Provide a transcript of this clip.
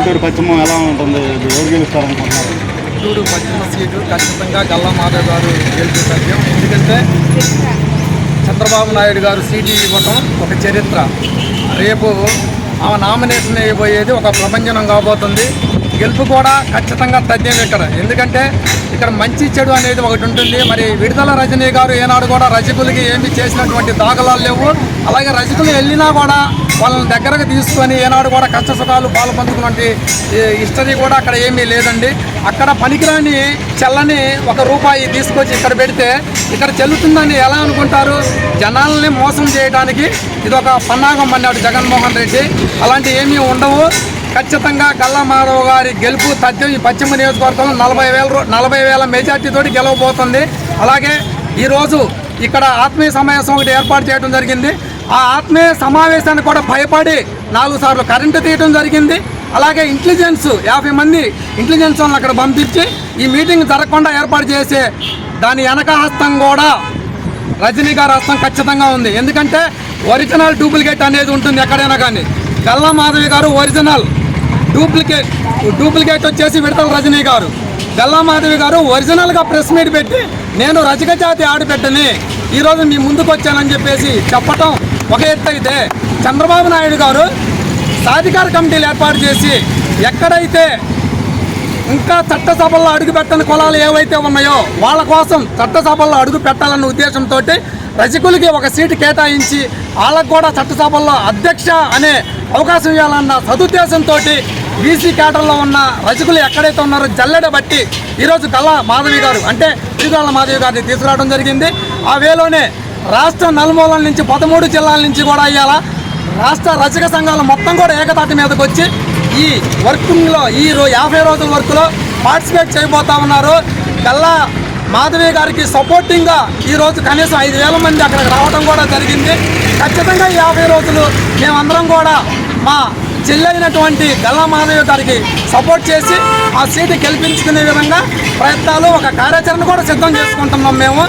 గుంటూరు పశ్చిమ ఎలా ఉంటుంది, ఎవరు గెలుస్తారనుకుంటున్నారు? గుంటూరు పశ్చిమ సీటు ఖచ్చితంగా గల్లా మాధవ్ గారు గెలిచే సాధ్యం. ఎందుకంటే చంద్రబాబు నాయుడు గారు సీటు ఇవ్వటం ఒక చరిత్ర. రేపు ఆమె నామినేషన్ అయిపోయేది ఒక ప్రపంచనం కాబోతుంది. గెలుపు కూడా ఖచ్చితంగా తథ్యం ఇక్కడ. ఎందుకంటే ఇక్కడ మంచి చెడు అనేది ఒకటి ఉంటుంది. మరి విడుదల రజనీ గారు ఏనాడు కూడా రజకులకి ఏమి చేసినటువంటి దాఖలాలు లేవు. అలాగే రజకులు వెళ్ళినా కూడా వాళ్ళని దగ్గరకు తీసుకొని ఏనాడు కూడా కష్ట సుఖాలు పాలు పంచుకున్నటువంటి హిస్టరీ కూడా అక్కడ ఏమీ లేదండి. అక్కడ పనికిరాని చెల్లని ₹1 తీసుకొచ్చి ఇక్కడ పెడితే ఇక్కడ చెల్లుతుందని ఎలా అనుకుంటారు? జనాలని మోసం చేయడానికి ఇది ఒక పన్నాగం అన్నాడు జగన్మోహన్ రెడ్డి. అలాంటి ఏమీ ఉండవు. ఖచ్చితంగా గల్లా మాధవ్ గారి గెలుపు తథ్యం. ఈ పశ్చిమ నియోజకవర్గంలో 40,000 మెజార్టీతోటి గెలవబోతుంది. అలాగే ఈరోజు ఇక్కడ ఆత్మీయ సమావేశం ఒకటి ఏర్పాటు చేయడం జరిగింది. ఆ ఆత్మీయ సమావేశాన్ని కూడా భయపడి 4 సార్లు కరెంటు తీయడం జరిగింది. అలాగే ఇంటెలిజెన్స్ 50 మంది ఇంటెలిజెన్స్ వాళ్ళని అక్కడ పంపించి ఈ మీటింగ్ జరగకుండా ఏర్పాటు చేసే దాని వెనక హస్తం కూడా రజనీ గారి హస్తం ఖచ్చితంగా ఉంది. ఎందుకంటే ఒరిజినల్ డూప్లికేట్ అనేది ఉంటుంది ఎక్కడైనా కానీ. గల్లా మాధవి గారు ఒరిజినల్, డూప్లికేట్ వచ్చేసి విడుదల రజనీ గారు. గల్లా మాధవి గారు ఒరిజినల్గా ప్రెస్ మీట్ పెట్టి నేను రజక జాతి ఆడబిడ్డని ఈరోజు మీ ముందుకు వచ్చానని చెప్పేసి చెప్పటం ఒక ఎత్తు అయితే, చంద్రబాబు నాయుడు గారు సాధికార కమిటీలు ఏర్పాటు చేసి ఎక్కడైతే ఇంకా చట్టసభల్లో అడుగుపెట్టని కులాలు ఏవైతే ఉన్నాయో వాళ్ళ కోసం చట్టసభల్లో అడుగు పెట్టాలన్న ఉద్దేశంతో రజకులకి ఒక సీటు కేటాయించి వాళ్ళకు కూడా చట్టసభల్లో అధ్యక్ష అనే అవకాశం ఇవ్వాలన్న సదుద్దేశంతో బీసీ కేటర్లో ఉన్న రజకులు ఎక్కడైతే ఉన్నారో జల్లెడ బట్టి ఈరోజు గల్లా మాధవి గారు అంటే శ్రీగల్లా మాధవి గారిని తీసుకురావడం జరిగింది. ఆ వేలోనే రాష్ట్ర నలుమూలల నుంచి 13 జిల్లాల నుంచి కూడా ఇవాళ రాష్ట్ర రజక సంఘాలు మొత్తం కూడా ఏకతాటి మీదకి వచ్చి ఈ వర్కింగ్లో ఈ 50 రోజుల వర్క్లో పార్టిసిపేట్ చేయబోతా ఉన్నారు. గల్లా మాధవి గారికి సపోర్టింగ్గా ఈరోజు కనీసం 5,000 మంది అక్కడికి రావడం కూడా జరిగింది. ఖచ్చితంగా ఈ 50 రోజులు మేమందరం కూడా మా చెల్లైనటువంటి గల్లా మాధవి గారికి సపోర్ట్ చేసి ఆ సీటు గెలిపించుకునే విధంగా ప్రయత్నాలు, ఒక కార్యాచరణ కూడా సిద్ధం చేసుకుంటున్నాం మేము.